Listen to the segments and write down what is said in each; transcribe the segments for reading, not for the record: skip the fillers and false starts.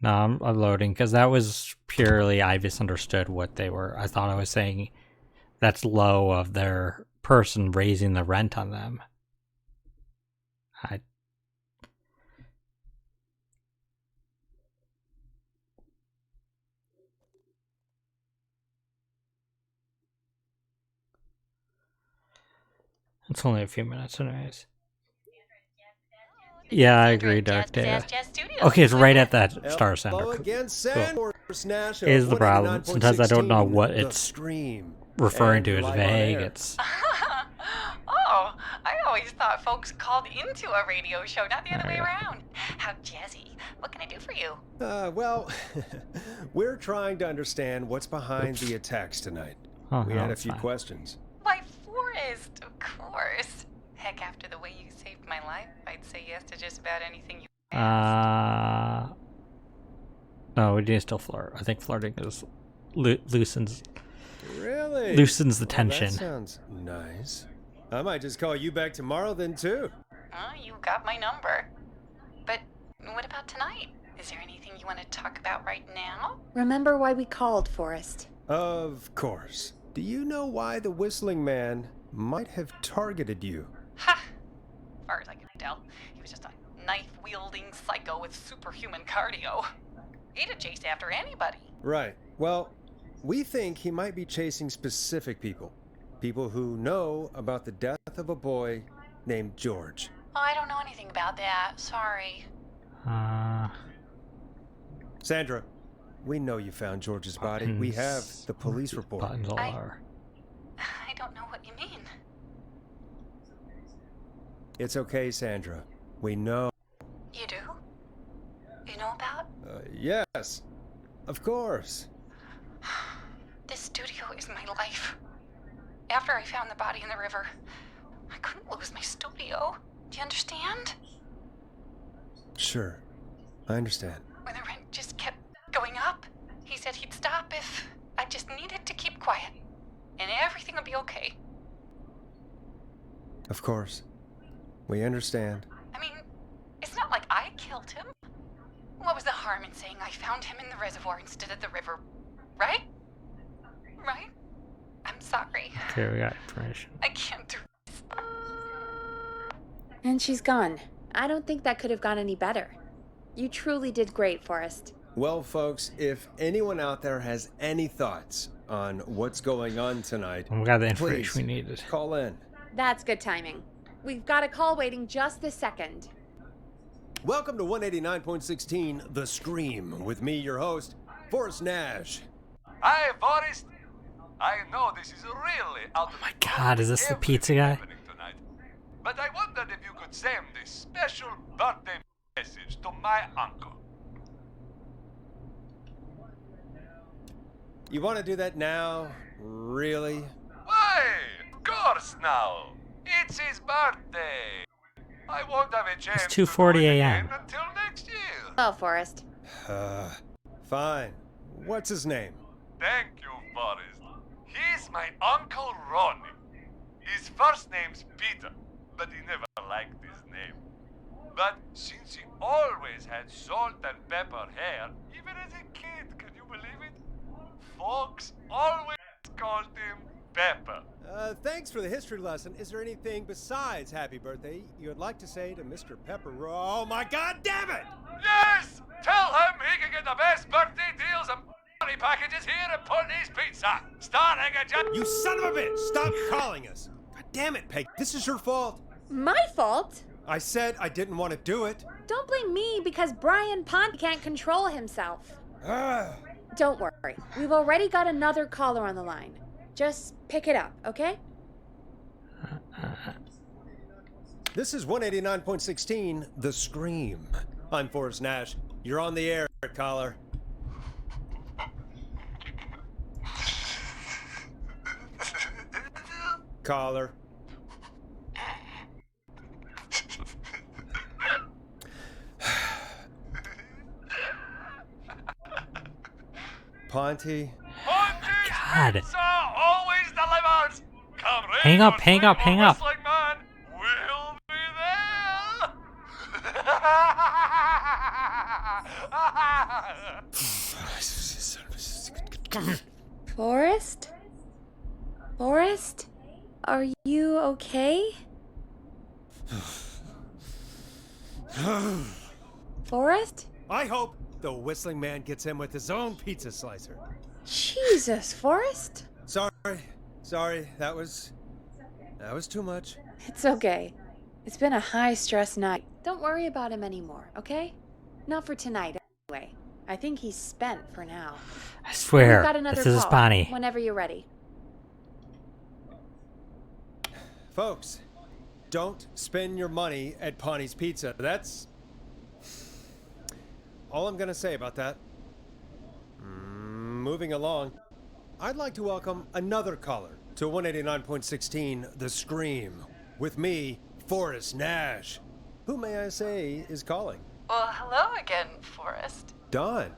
No, I'm loading because that was purely I misunderstood what they were. I thought I was saying that's low of their person raising the rent on them. It's only a few minutes, anyways. Yeah, I agree, Dark Data. Okay, it's right at that Star Center. Cool. Is the problem. Sometimes I don't know what it's referring to as vague. It's... Oh, I always thought folks called into a radio show, not the other way around. How jazzy. What can I do for you? Well, we're trying to understand what's behind the attacks tonight. We had a few questions. Why, Forrest, of course. Heck, after the way you saved my life, I'd say yes to just about anything you asked. No, we need to still flirt. I think flirting is loosens the tension. That sounds nice. I might just call you back tomorrow then too. You got my number. But what about tonight? Is there anything you want to talk about right now? Remember why we called, Forrest? Of course. Do you know why the Whistling Man might have targeted you? Ha! As far as I can tell, he was just a knife-wielding psycho with superhuman cardio. He'd chase after anybody. Right. Well, we think he might be chasing specific people. People who know about the death of a boy named George. Oh, I don't know anything about that. Sorry. Sandra, we know you found George's body. We have the police report. I don't know what you mean. It's okay, Sandra. We know. You do? You know about? Yes. Of course. This studio is my life. After I found the body in the river, I couldn't lose my studio. Do you understand? Sure. I understand. When the rent just kept going up, he said he'd stop if I just needed to keep quiet. And everything would be okay. Of course. We understand. I mean, it's not like I killed him. What was the harm in saying I found him in the reservoir instead of the river? Right? Right? I'm sorry. Okay, we got information. I can't do this. And she's gone. I don't think that could have gone any better. You truly did great, Forrest. Well, folks, if anyone out there has any thoughts on what's going on tonight, we got the information we needed. Call in. That's good timing. We've got a call waiting just this second. Welcome to 189.16 The Scream, with me, your host, Forrest Nash. Hi, Forrest. I know this is really out of my God, is this the pizza guy? Tonight, but I wondered if you could send this special birthday message to my uncle. You want to do that now? Really? Why? Of course now. It's his birthday. I won't have a chance It's 2:40 a.m. until next year. Oh, Forrest. Fine. What's his name? Thank you, Forrest. He's my Uncle Ronnie. His first name's Peter, but he never liked his name. But since he always had salt and pepper hair, even as a kid, can you believe it? Folks always called him Pepper. Thanks for the history lesson. Is there anything besides happy birthday you would like to say to Mr. Pepper? Oh my God, damn it! Yes! Tell him he can get the best birthday deals and money packages here at Putney's Pizza, starting at You son of a bitch! Stop calling us! God damn it, Peg. This is your fault. My fault? I said I didn't want to do it. Don't blame me because Brian Pont can't control himself. Don't worry. We've already got another caller on the line. Just pick it up, okay? This is 189.16 The Scream. I'm Forrest Nash. You're on the air, caller. Caller. Ponty. God. Always delivers. Come hang up, hang up, hang up. Man. We'll be there. Forrest? Forrest? Are you okay? Forrest? I hope the Whistling Man gets him with his own pizza slicer. Jesus, Forrest? Sorry, that was too much. It's okay. It's been a high-stress night. Don't worry about him anymore, okay? Not for tonight, anyway. I think he's spent for now. I swear, We've got another this is call, Bonnie. whenever you're ready. Folks, don't spend your money at Pawnee Pizza. That's all I'm gonna say about that. Moving along, I'd like to welcome another caller to 189.16 The Scream. With me, Forrest Nash. Who may I say is calling? Well, hello again, Forrest. Don.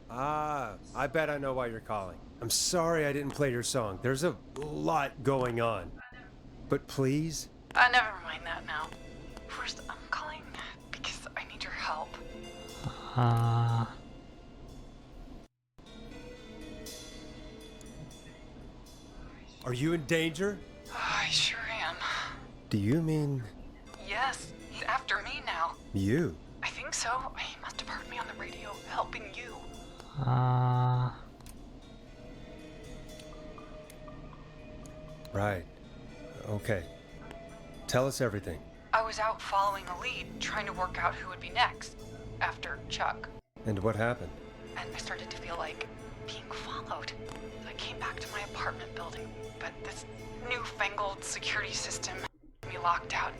I bet I know why you're calling. I'm sorry I didn't play your song. There's a lot going on. But please? Never mind that now. First, I'm calling because I need your help. Are you in danger? I sure am. Do you mean Yes, he's after me now. you? I think so. He must have heard me on the radio helping you. Right. Okay. Tell us everything. I was out following a lead, trying to work out who would be next after Chuck. And what happened? And I started to feel like being followed. So I came back to my apartment building, but this newfangled security system had me locked out.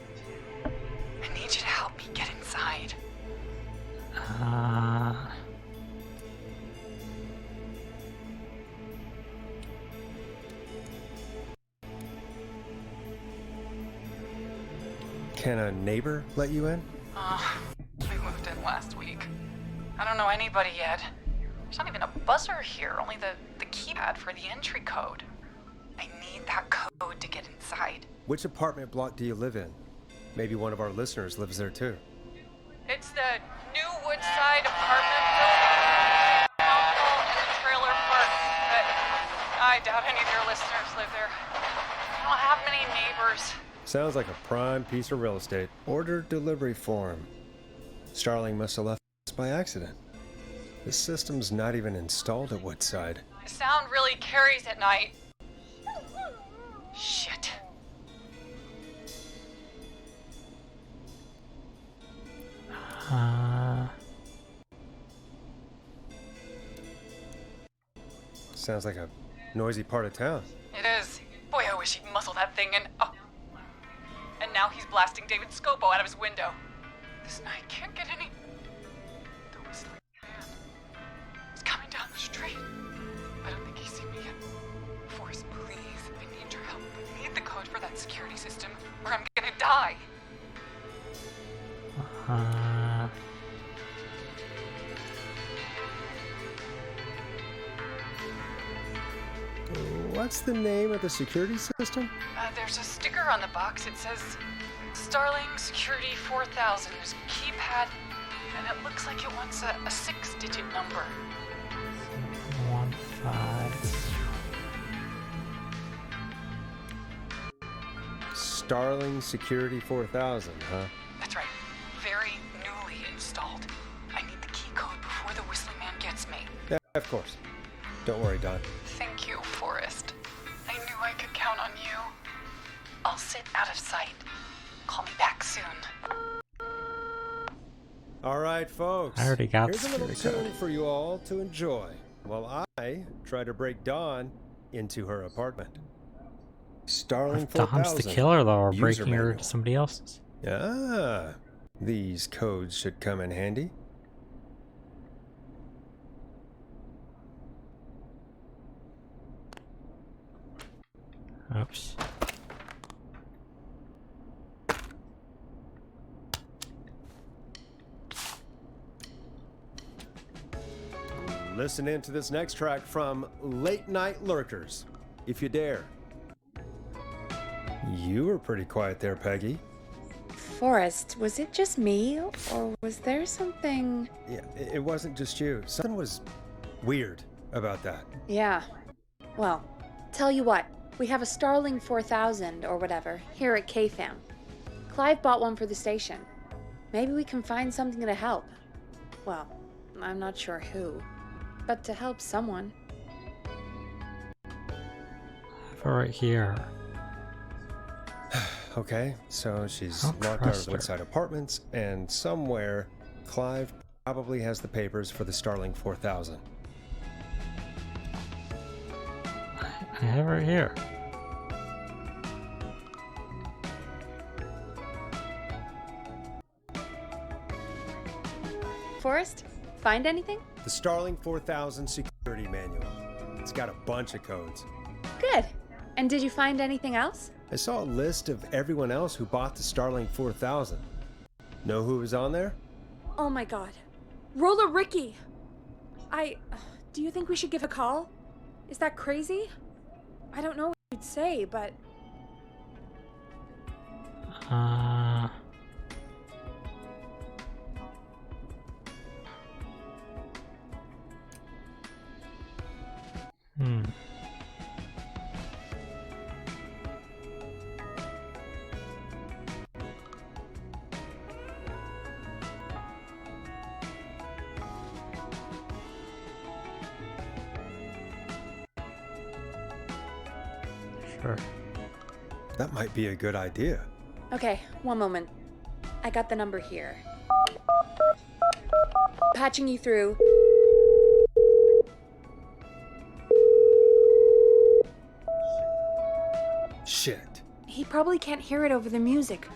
I need you to help me get inside. Can a neighbor let you in? We moved in last week. I don't know anybody yet. There's not even a buzzer here, only the keypad for the entry code. I need that code to get inside. Which apartment block do you live in? Maybe one of our listeners lives there too. It's the New Woodside apartment building. Council and the trailer park. But I doubt any of your listeners live there. I don't have many neighbors. Sounds like a prime piece of real estate. Order delivery form. Starling must have left us by accident. The system's not even installed at Woodside. The sound really carries at night. Shit. Sounds like a noisy part of town. It is. Boy, I wish he'd muzzle that thing and... Oh. And now he's blasting David Scopo out of his window. This night can't get any... The Whistling Man. He's coming down the street. I don't think he's seen me yet. Forrest, please. I need your help. I need the code for that security system, or I'm gonna die. What's the name of the security system? There's a sticker on the box. It says Starling Security 4000. There's a keypad, and it looks like it wants a 6-digit number. 15. Starling Security 4000, huh? That's right. Very newly installed. I need the key code before the Whistling Man gets me. Yeah, of course. Don't worry, Don. Thank you, Forrest. I knew I could count on you. I'll sit out of sight. Call me back soon. All right, folks. I already got Here's a little security tune for you all to enjoy while I try to break Dawn into her apartment. Starling If Dom's 4000. the killer, though, or User breaking her manual. to somebody else's. Ah, these codes should come in handy. Oops. Listen in to this next track from Late Night Lurkers, if you dare. You were pretty quiet there, Peggy. Forrest, was it just me, or was there something... Yeah, it wasn't just you. Something was weird about that. Yeah. Well, tell you what, we have a Starling 4000 or whatever here at KFAM. Clive bought one for the station. Maybe we can find something to help. Well, I'm not sure who, but to help someone. Right here. Okay, so she's locked out of the Woodside Apartments, and somewhere Clive probably has the papers for the Starling 4000. I have her here. Forrest, find anything? The Starling 4000 security manual. It's got a bunch of codes. Good. And did you find anything else? I saw a list of everyone else who bought the Starling 4000. Know who was on there? Oh my god. Roller Ricky! Do you think we should give a call? Is that crazy? I don't know what you'd say, but... Sure. That might be a good idea. Okay, one moment. I got the number here. Patching you through. Shit. He probably can't hear it over the music.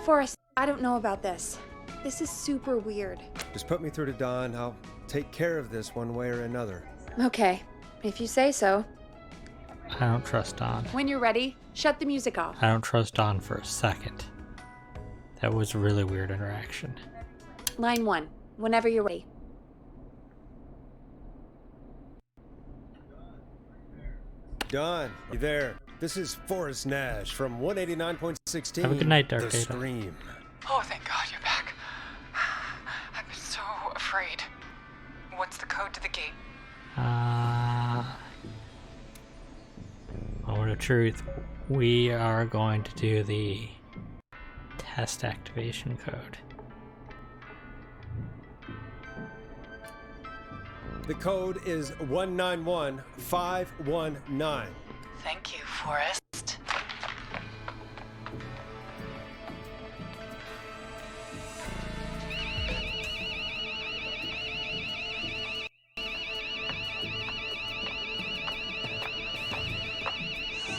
Forrest, I don't know about this. This is super weird. Just put me through to Don. I'll take care of this one way or another. Okay, if you say so. I don't trust Don. When you're ready, shut the music off. I don't trust Don for a second. That was a really weird interaction. Line 1, whenever you're ready. Don, you there? This is Forrest Nash from 189.16. Have a good night, Dark The Data. Scream. Oh, thank God you're back. I've been so afraid. What's the code to the gate? Moment of truth. We are going to do the test activation code. The code is 191519. Thank you, Forrest.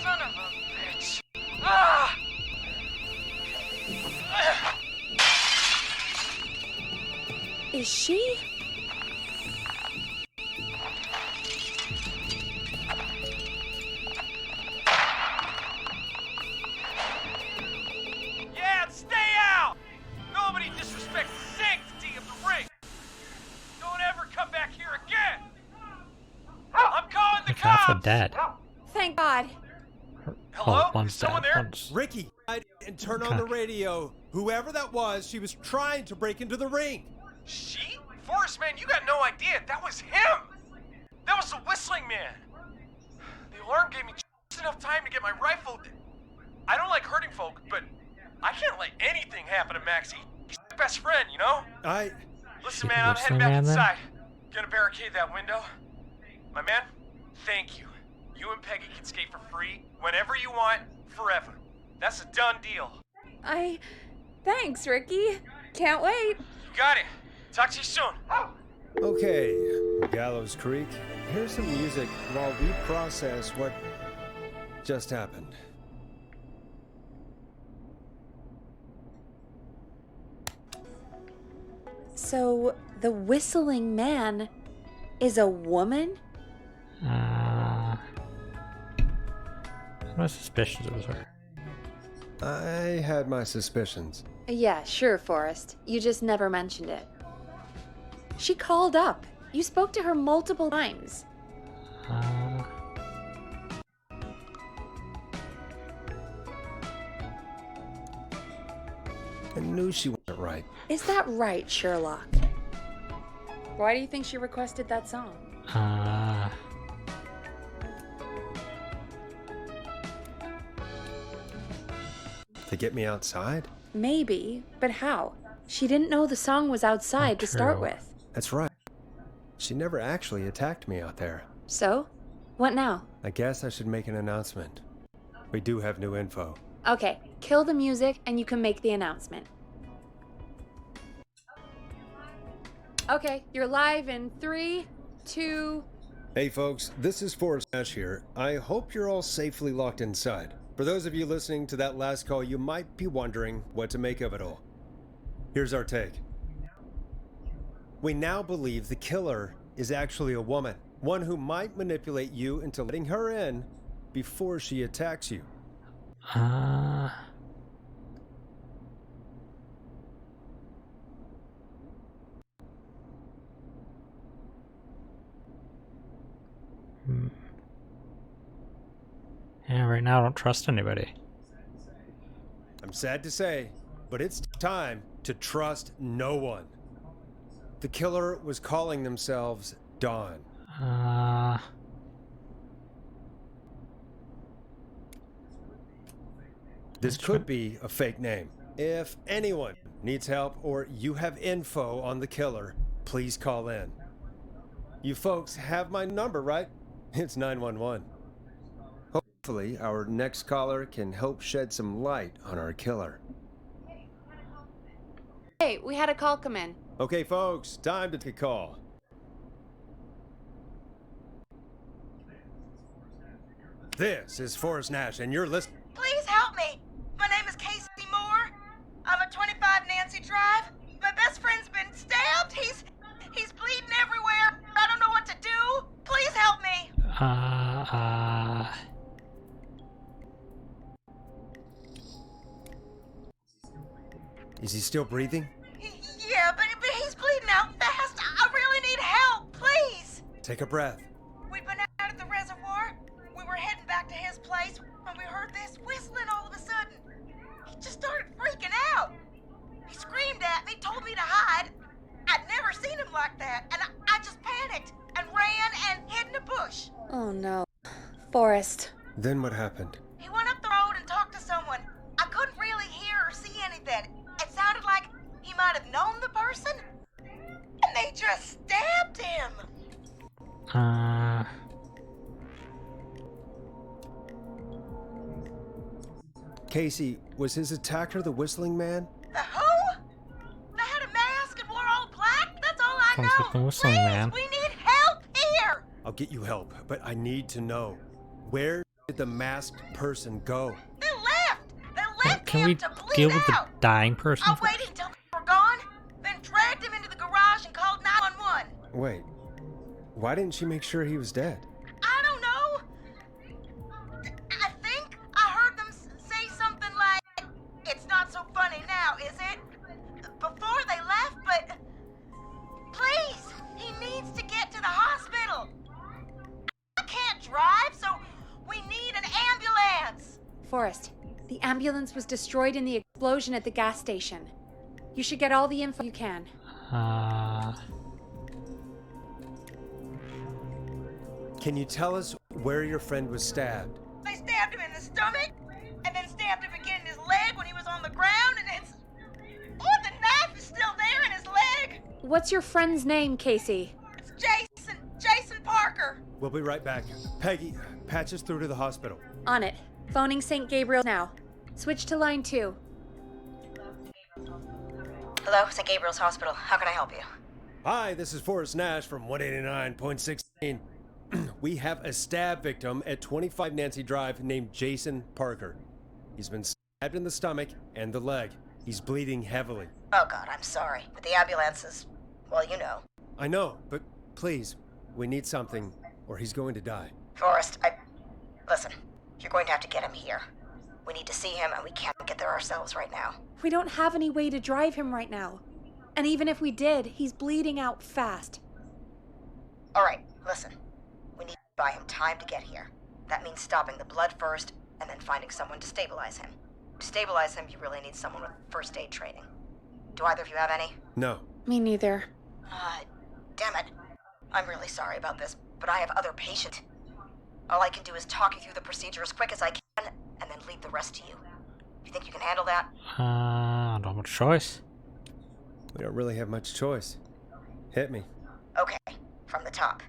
Son of a bitch. Ah! Is she? Yeah, stay out! Nobody disrespects the sanctity of the ring! Don't ever come back here again! I'm calling the Like half are cops! dead. Thank God. Hello? Well, one's Someone dead. there? One's... Ricky, and turn on the radio. Whoever that was, she was trying to break into the ring. She? Forrest, man, you got no idea. That was him! That was the whistling man! The alarm gave me just enough time to get my rifle. I don't like hurting folk, but I can't let anything happen to Maxie. He's my best friend, you know? Listen, man, I'm heading Whistling back man, then? inside. Gonna barricade that window. My man, thank you. You and Peggy can skate for free whenever you want, forever. That's a done deal. Thanks, Ricky. Can't wait. You got it. Talk to you soon. Okay, Gallows Creek. Here's some music while we process what just happened. So, the whistling man is a woman? I was suspicious it was her. I had my suspicions. Yeah, sure, Forrest. You just never mentioned it. She called up. You spoke to her multiple times. knew she wasn't right. Is that right, Sherlock? Why do you think she requested that song? To get me outside? Maybe, but how? She didn't know the song was outside to start with. That's right. She never actually attacked me out there. So? What now? I guess I should make an announcement. We do have new info. Okay, kill the music and you can make the announcement. Okay, you're live in 3, 2... Hey folks, this is Forrest Nash here. I hope you're all safely locked inside. For those of you listening to that last call, you might be wondering what to make of it all. Here's our take. We now believe the killer is actually a woman. One who might manipulate you into letting her in before she attacks you. Yeah, right now I don't trust anybody. I'm sad to say, but it's time to trust no one. The killer was calling themselves Dawn. This could be a fake name. If anyone needs help or you have info on the killer, please call in. You folks have my number, right? It's 911. Hopefully, our next caller can help shed some light on our killer. Hey, we had a call come in. Okay, folks, time to take a call. This is Forrest Nash, and you're listening. Please help me. My name is Casey Moore. I'm at 25 Nancy Drive. My best friend's been stabbed. He's bleeding everywhere. I don't know what to do. Please help me. Is he still breathing? Yeah, but he's bleeding out fast. I really need help. Please. Take a breath. We'd been out at the reservoir. We were heading back to his place when we heard this whistling all of a sudden. He just started freaking out. He screamed at me, told me to hide. I'd never seen him like that, and I just panicked and ran and hid in a bush. Oh no. Forrest. Then what happened? He went up the road and talked to someone. I couldn't really hear or see anything. It sounded like he might have known the person, and they just stabbed him. Casey, was his attacker the whistling man? The who? They had a mask and wore all black? That's all I Sounds know. like the whistling Please, man. we need help here. I'll get you help, but I need to know. Where did the masked person go? They left. They left Can him we to bleed deal with the out. dying person? I waited until they were gone, then dragged him into the garage and called 911. Wait, why didn't she make sure he was dead? I don't know. I think I heard them say something like, "It's not so funny now, is it?" Before they left, but please, he needs to get to the hospital. I can't drive, so we need an ambulance. Forrest, the ambulance was destroyed in the explosion at the gas station. You should get all the info you can. Can you tell us where your friend was stabbed? They stabbed him in the stomach, and then stabbed him again in his leg when he was on the ground, and it's... Oh, the knife is still there in his leg! What's your friend's name, Casey? It's Jason Parker. We'll be right back. Peggy, patch us through to the hospital. On it. Phoning St. Gabriel now. Switch to line 2. Hello, St. Gabriel's Hospital. How can I help you? Hi, this is Forrest Nash from 189.16. We have a stab victim at 25 Nancy Drive named Jason Parker. He's been stabbed in the stomach and the leg. He's bleeding heavily. Oh, God, I'm sorry. But the ambulance is... well, you know. I know, but please, we need something, or he's going to die. Forrest, listen, you're going to have to get him here. We need to see him, and we can't get there ourselves right now. We don't have any way to drive him right now. And even if we did, he's bleeding out fast. All right, listen. We need to buy him time to get here. That means stopping the blood first, and then finding someone to stabilize him. To stabilize him, you really need someone with first aid training. Do either of you have any? No. Me neither. Damn it. I'm really sorry about this, but I have other patients. All I can do is talk you through the procedure as quick as I can, and then leave the rest to you. You think you can handle that? I don't have much choice. We don't really have much choice. Hit me. Okay, from the top.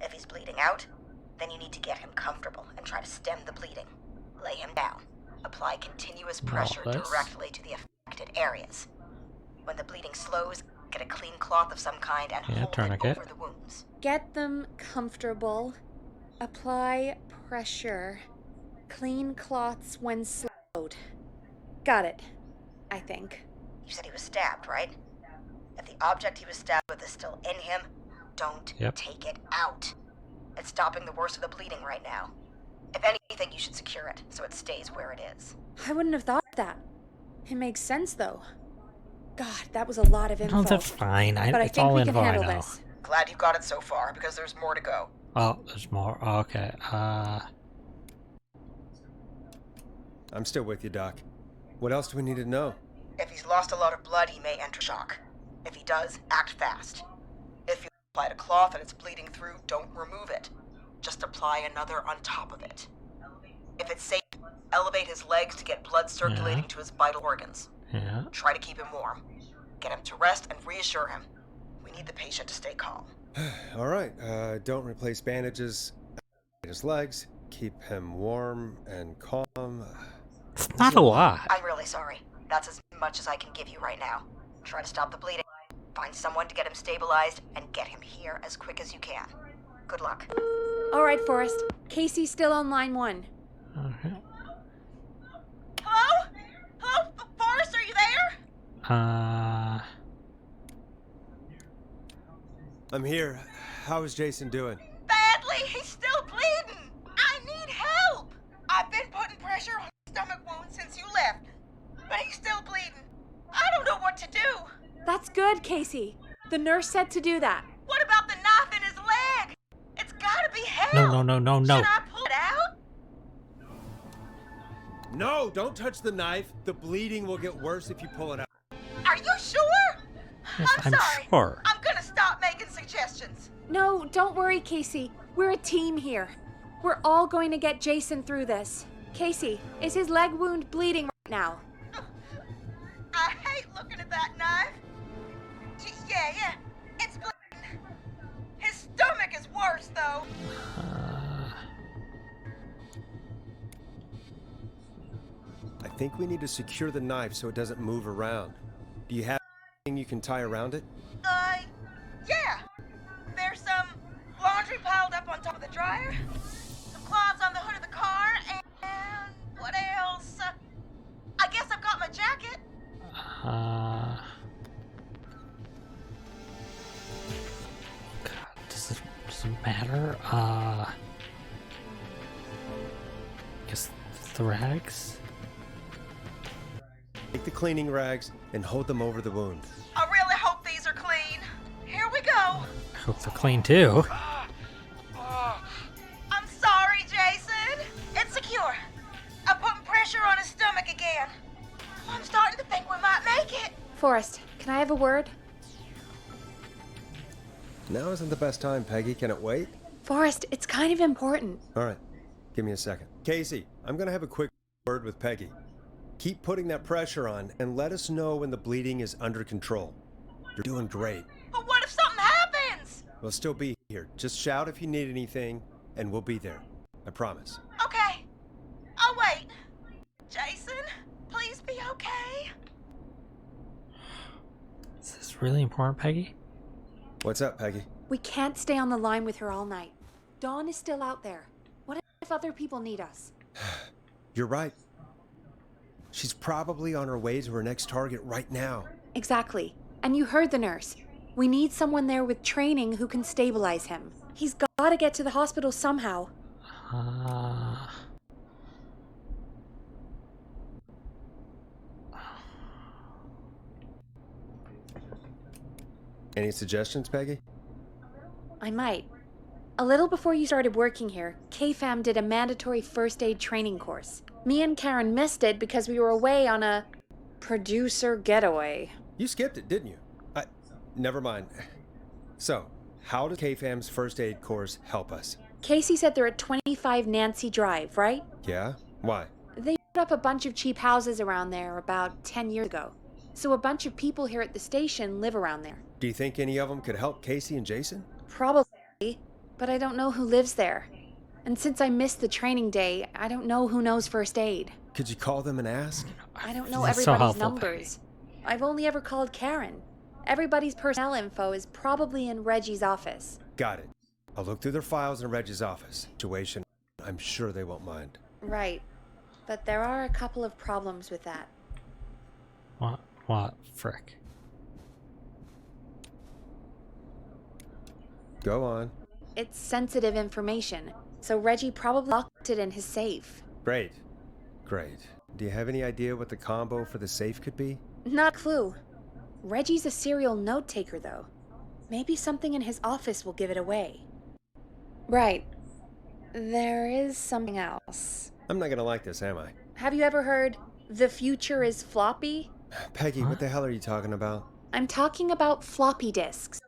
If he's bleeding out, then you need to get him comfortable and try to stem the bleeding. Lay him down. Apply continuous pressure directly to the affected areas. When the bleeding slows, get a clean cloth of some kind and hold tourniquet. it over the wounds. Get them comfortable. Apply pressure. Clean cloths when slowed. Got it. I think. You said he was stabbed, right? If the object he was stabbed with is still in him, don't take it out. It's stopping the worst of the bleeding right now. If anything, you should secure it so it stays where it is. I wouldn't have thought that. It makes sense, though. God, that was a lot of info. No, that's fine. But I It's think all we can info I handle know. this. Glad you got it so far, because there's more to go. Oh, there's more. Okay. I'm still with you, Doc. What else do we need to know? If he's lost a lot of blood, he may enter shock. If he does, act fast. If you applied a cloth and it's bleeding through, don't remove it. Just apply another on top of it. If it's safe, elevate his legs to get blood circulating to his vital organs. Yeah. Try to keep him warm. Get him to rest and reassure him. We need the patient to stay calm. All right. Don't replace bandages. His legs. Keep him warm and calm. It's not a lot. I'm really sorry. That's as much as I can give you right now. Try to stop the bleeding. Find someone to get him stabilized and get him here as quick as you can. Good luck. All right, Forrest. Casey's still on line 1. Okay. Hello? Hello? Forrest, are you there? I'm here. How is Jason doing? Badly. He's still bleeding. I need help. I've been putting pressure on his stomach wound since you left, but he's still bleeding. I don't know what to do. That's good, Casey. The nurse said to do that. What about the knife in his leg? It's gotta be held. No. Should I pull it out? No, don't touch the knife. The bleeding will get worse if you pull it out. Are you sure? Yes, I'm sorry. sure. I'm gonna stop making suggestions. No, don't worry, Casey. We're a team here. We're all going to get Jason through this. Casey, is his leg wound bleeding right now? I hate looking at that knife. Yeah. It's bleeding. His stomach is worse, though. I think we need to secure the knife so it doesn't move around. Do you have anything you can tie around it? Yeah. There's some laundry piled up on top of the dryer, some cloths on the hood of the car, and what else? I guess I've got my jacket. God, does it matter? Guess the rags? Take the cleaning rags and hold them over the wound. I really hope these are clean. Here we go. I hope they're clean too. I'm sorry, Jason. It's secure. I'm putting pressure on his stomach again. I'm starting to think we might make it. Forrest, can I have a word? Now isn't the best time, Peggy. Can it wait? Forrest, it's kind of important. All right. Give me a second. Casey, I'm going to have a quick word with Peggy. Keep putting that pressure on and let us know when the bleeding is under control. You're doing great. But what if something happens? We'll still be here. Just shout if you need anything, and we'll be there. I promise. Okay. I'll wait. Jason, please be okay. Is this really important, Peggy? What's up, Peggy? We can't stay on the line with her all night. Dawn is still out there. What if other people need us? You're right. She's probably on her way to her next target right now. Exactly. And you heard the nurse. We need someone there with training who can stabilize him. He's got to get to the hospital somehow. Any suggestions, Peggy? I might. A little before you started working here, KFAM did a mandatory first aid training course. Me and Karen missed it because we were away on a producer getaway. You skipped it, didn't you? Never mind. So, how does KFAM's first aid course help us? Casey said they're at 25 Nancy Drive, right? Yeah? Why? They put up a bunch of cheap houses around there about 10 years ago. So a bunch of people here at the station live around there. Do you think any of them could help Casey and Jason? Probably, but I don't know who lives there. And since I missed the training day, I don't know who knows first aid. Could you call them and ask? I don't know That's so everybody's helpful, numbers. I've only ever called Karen. Everybody's personnel info is probably in Reggie's office. Got it. I'll look through their files in Reggie's office. Situation, I'm sure they won't mind. Right. But there are a couple of problems with that. What? Frick. Go on. It's sensitive information, so Reggie probably locked it in his safe. Great. Do you have any idea what the combo for the safe could be? Not a clue. Reggie's a serial note taker, though. Maybe something in his office will give it away. Right. There is something else. I'm not gonna like this, am I? Have you ever heard, "The future is floppy"? Peggy, Huh? what the hell are you talking about? I'm talking about floppy disks.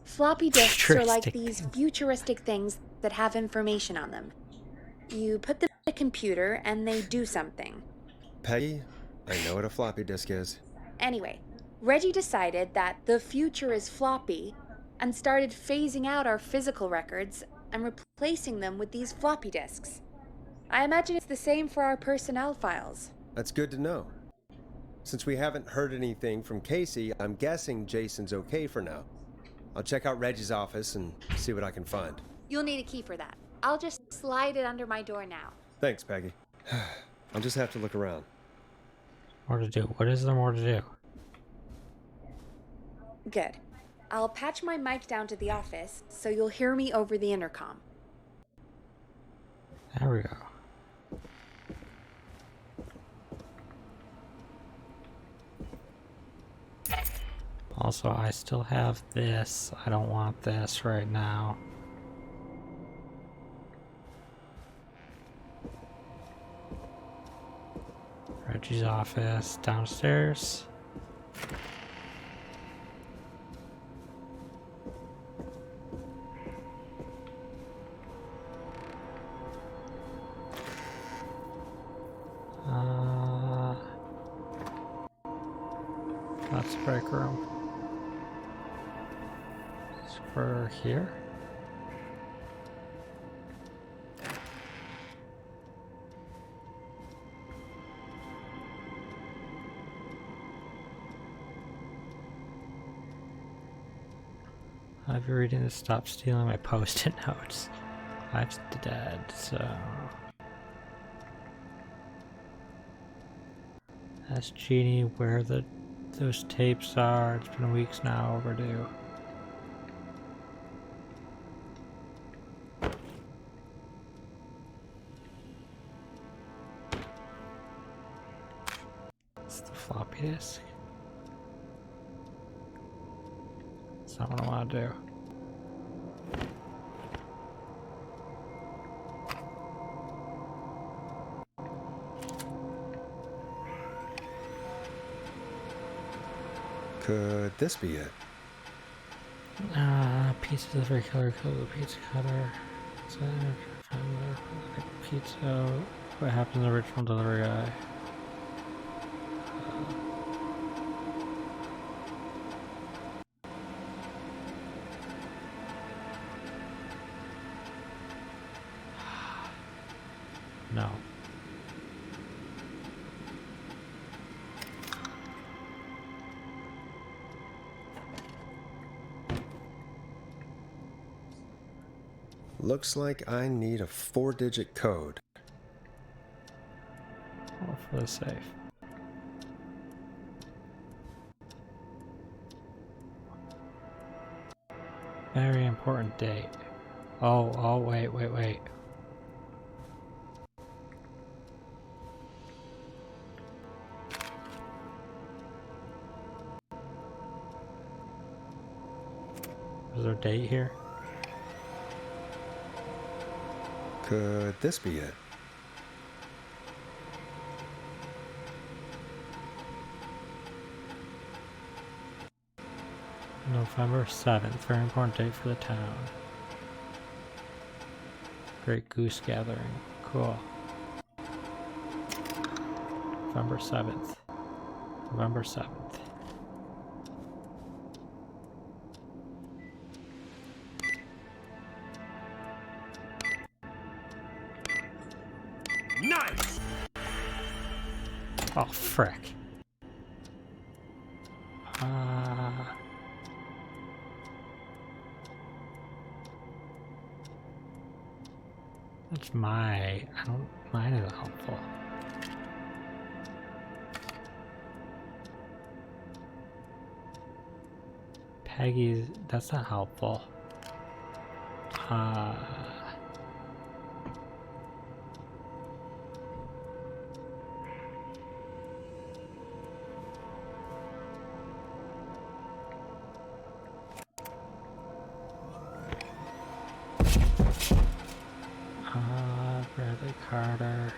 Floppy disks are like Futuristic these things. futuristic things that have information on them. You put them in a computer and they do something. Peggy, I know what a floppy disk is. Anyway, Reggie decided that the future is floppy and started phasing out our physical records and replacing them with these floppy disks. I imagine it's the same for our personnel files. That's good to know. Since we haven't heard anything from Casey, I'm guessing Jason's okay for now. I'll check out Reggie's office and see what I can find. You'll need a key for that. I'll just slide it under my door now. Thanks, Peggy. I'll just have to look around. More to do. What is there more to do? Good. I'll patch my mic down to the office so you'll hear me over the intercom. There we go. Also, I still have this. I don't want this right now. Reggie's office downstairs. That's the break room. We're here. I've been reading this. Stop stealing my post-it notes. I've dead, so. Ask Jeannie where those tapes are. It's been weeks now, overdue. It's the floppy disk. That's not what I want to do. Could this be it? Pieces of regular pizza cutter. Pizza. What happens to the original delivery guy? No. Looks like I need a 4-digit code. Oh, for the safe. Very important date. Oh, wait. Is there a date here? Could this be it? November 7th, very important date for the town. Great Goose Gathering. Cool. November 7th. November 7th. Nice! Oh, frick. That's I don't, mine isn't helpful. Peggy's, that's not helpful. Bradley Carter.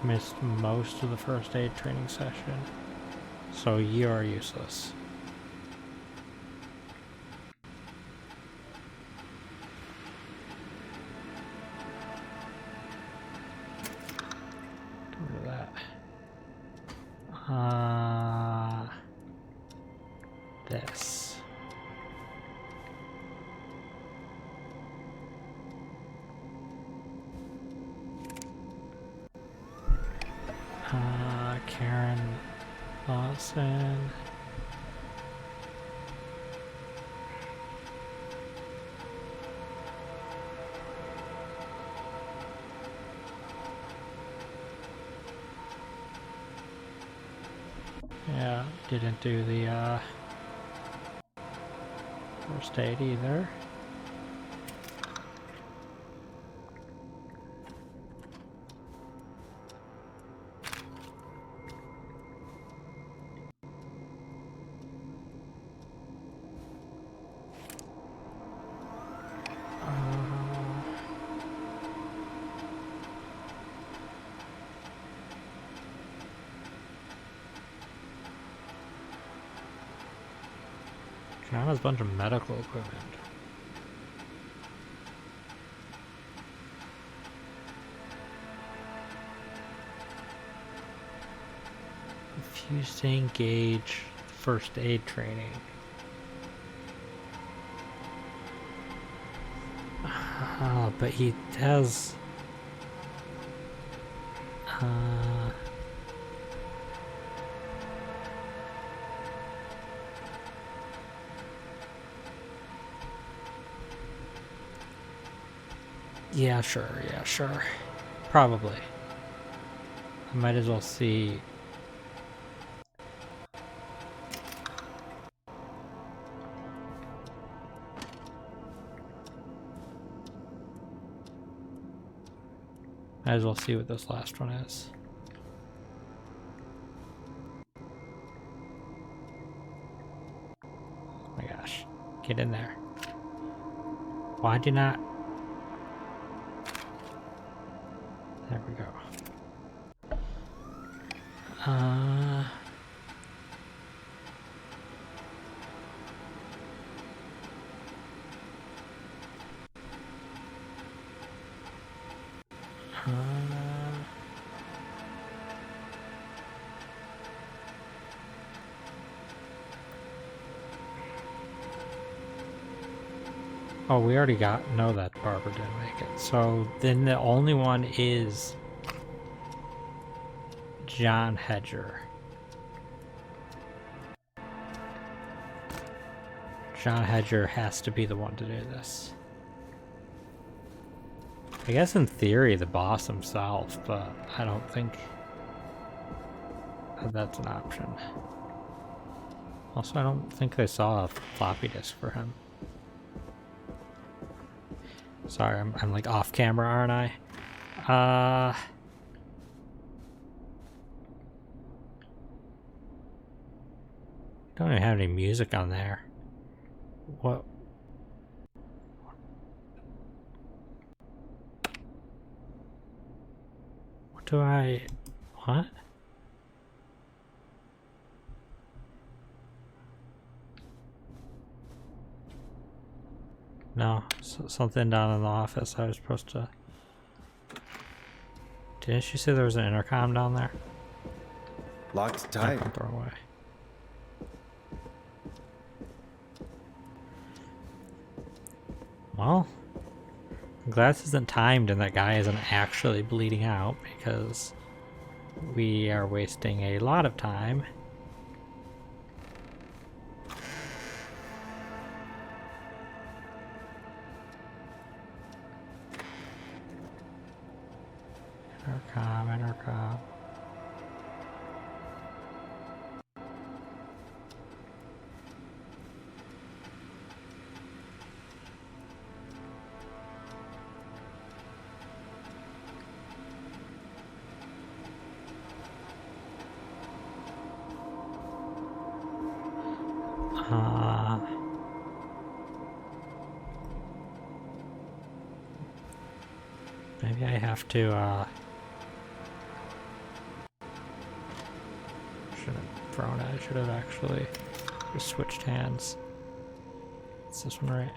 Missed most of the first aid training session, so you're useless. This. Karen Lawson. Yeah, didn't do the first aid either. John has a bunch of medical equipment. Refuse to engage first aid training. But he has... Yeah, sure. Probably. I might as well see. Might as well see what this last one is. Oh my gosh. Get in there. Why'd you not? There we go. Oh, we already know that Barbara didn't make it. So then the only one is John Hedger. John Hedger has to be the one to do this. I guess in theory the boss himself, but I don't think that's an option. Also, I don't think I saw a floppy disk for him. Sorry, I'm like off camera, aren't I? Don't even have any music on there. What? What do I... What? No, something down in the office I was supposed to... Didn't you say there was an intercom down there? Locked tight. Don't throw away. Well, I'm glad this isn't timed and that guy isn't actually bleeding out, because we are wasting a lot of time. Intercom. Maybe I have to, should have thrown it. I should have actually just switched hands. Is this one right?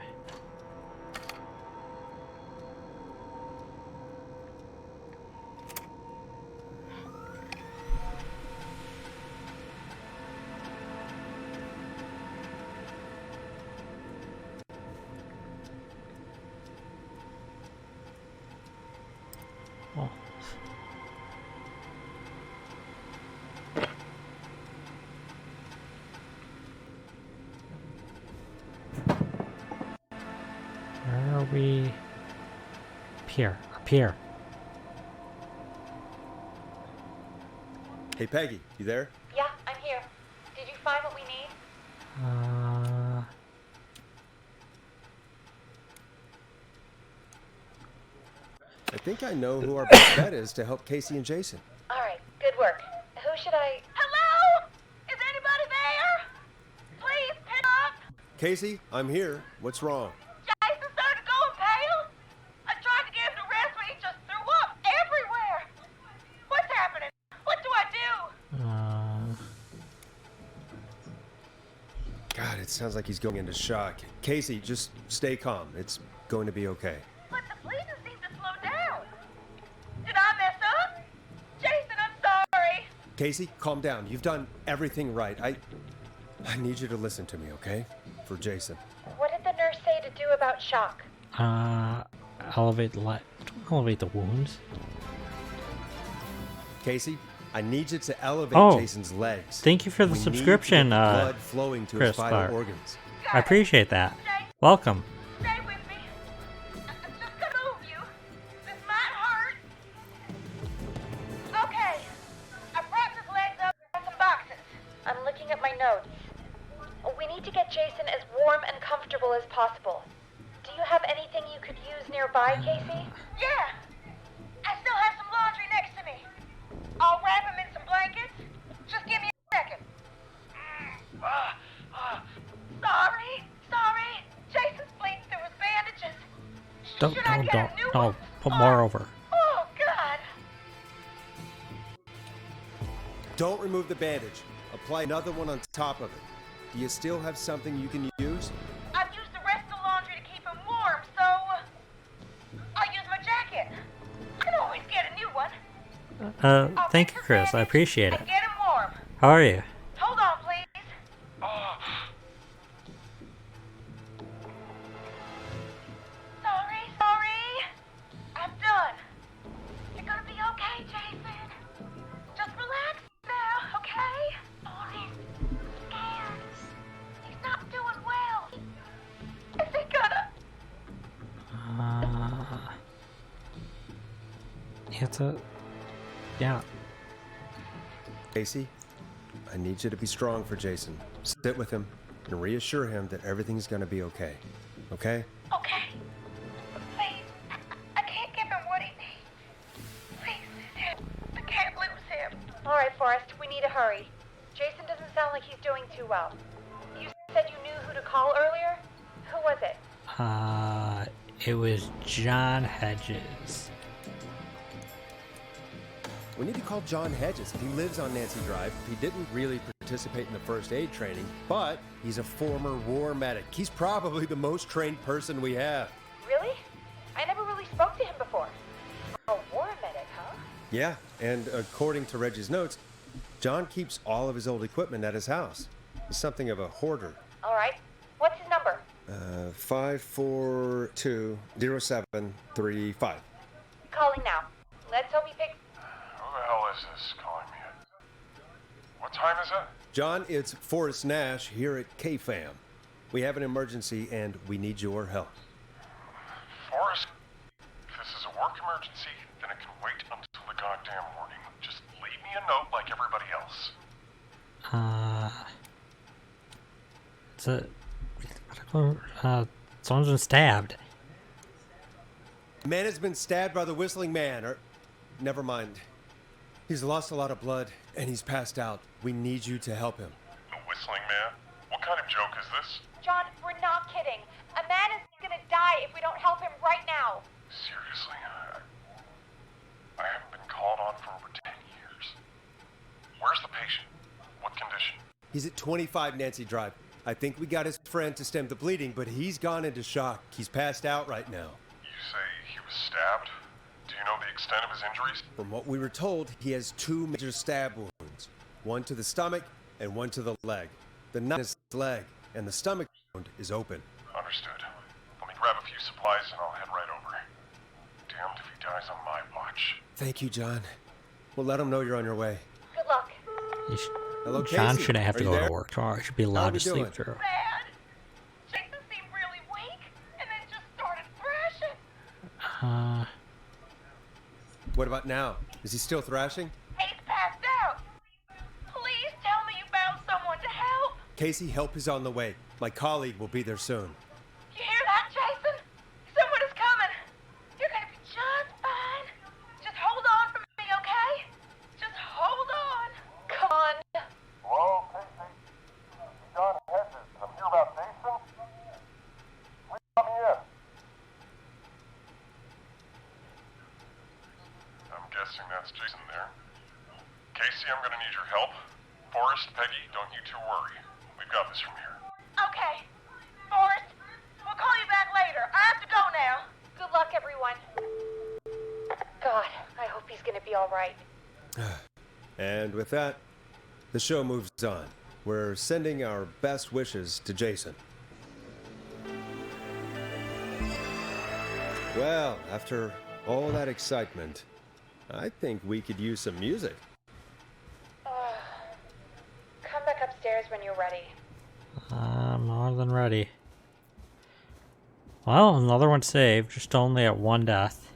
Oh. Where are we? Up here. Hey Peggy, you there? Yeah, I'm here. Did you find what we need? I think I know who our best bet is to help Casey and Jason. All right, good work. Who should I... Hello? Is anybody there? Please pick up. Casey, I'm here. What's wrong? Jason started going pale. I tried to get him to rest, but he just threw up everywhere. What's happening? What do I do? God, it sounds like he's going into shock. Casey, just stay calm. It's going to be okay. But the bleeding seemed to slow down. Did I mess up? Jason, I'm sorry. Casey, calm down. You've done everything right. I need you to listen to me, okay? For Jason. What did the nurse say to do about shock? Elevate the wounds. Casey, I need you to elevate Jason's legs. Thank you for the We subscription, need to get blood flowing to his Chris vital Clark. organs. I appreciate that. Welcome. Stay with me. I'm just gonna move you. This might hurt. Okay. I propped his legs up on some boxes. I'm looking at my notes. We need to get Jason as warm and comfortable as possible. Do you have anything you could use nearby, Casey? Yeah. I still have some laundry next to me. I'll wrap him in some blankets. Just give me a second. Sorry. Jason's bleeding through his bandages. Should I get a new one? Put more over. Oh, God. Don't remove the bandage. Apply another one on top of it. Do you still have something you can use? I've used the rest of the laundry to keep him warm, so I'll use my jacket. I can always get a new one. Thank you, Chris. I appreciate it. And get him warm. How are you? Hold on, please. Sorry. I'm done. You're gonna be okay, Jason. Just relax now, okay? Oh, he's scared. He's not doing well. Is he gonna? Yeah. Casey, I need you to be strong for Jason. Sit with him and reassure him that everything's gonna be okay. Okay? Okay. Please. I can't give him what he needs. Please. I can't lose him. All right, Forrest, we need to hurry. Jason doesn't sound like he's doing too well. call earlier? Who was it? It was John Hedges. We need to call John Hedges. He lives on Nancy Drive. He didn't really participate in the first aid training, but he's a former war medic. He's probably the most trained person we have. Really? I never really spoke to him before. A war medic, huh? Yeah, and according to Reggie's notes, John keeps all of his old equipment at his house. He's something of a hoarder. All right. What's his number? 5420735. Calling now. Let's hope he picks. Who the hell is this calling me? What time is it? John, it's Forrest Nash here at KFAM. We have an emergency and we need your help. Forrest, if this is a work emergency, then it can wait until the goddamn morning. Just leave me a note like everybody else. Someone's been stabbed. Man has been stabbed by the Whistling Man, or never mind. He's lost a lot of blood and he's passed out. We need you to help him. The Whistling Man? What kind of joke is this? John, we're not kidding. A man is gonna die if we don't help him right now. Seriously, I haven't been called on for over 10 years. Where's the patient? What condition? He's at 25 Nancy Drive. I think we got his friend to stem the bleeding, but he's gone into shock. He's passed out right now. You say he was stabbed? Do you know the extent of his injuries? From what we were told, he has 2 major stab wounds. One to the stomach and one to the leg. The knife in his leg and the stomach wound is open. Understood. Let me grab a few supplies and I'll head right over. Damned if he dies on my watch. Thank you, John. We'll let him know you're on your way. Good luck. Hello, John Casey. shouldn't have to Are you go there? to work tomorrow. He should be allowed to we doing? sleep through. Dad, Jason seemed really weak and then just started thrashing. What about now? Is he still thrashing? He's passed out. Please tell me you found someone to help. Casey, help is on the way. My colleague will be there soon. You hear that, Jason? Someone is coming. You're gonna be just fine. Just hold on for me, okay? Just hold on. Come on. Hello, Casey. John Hedges. I'm here about Jason. Please let me in. I'm guessing that's Jason there. Casey, I'm gonna need your help. Forrest, Peggy, don't you two worry. We've got this from here. Okay. Forrest, we'll call you back later. I have to go now. Good luck, everyone. God, I hope he's gonna be all right. And with that, the show moves on. We're sending our best wishes to Jason. Well, after all that excitement, I think we could use some music. Come back upstairs when you're ready. I'm more than ready. Well, another one saved, just only at 1 death.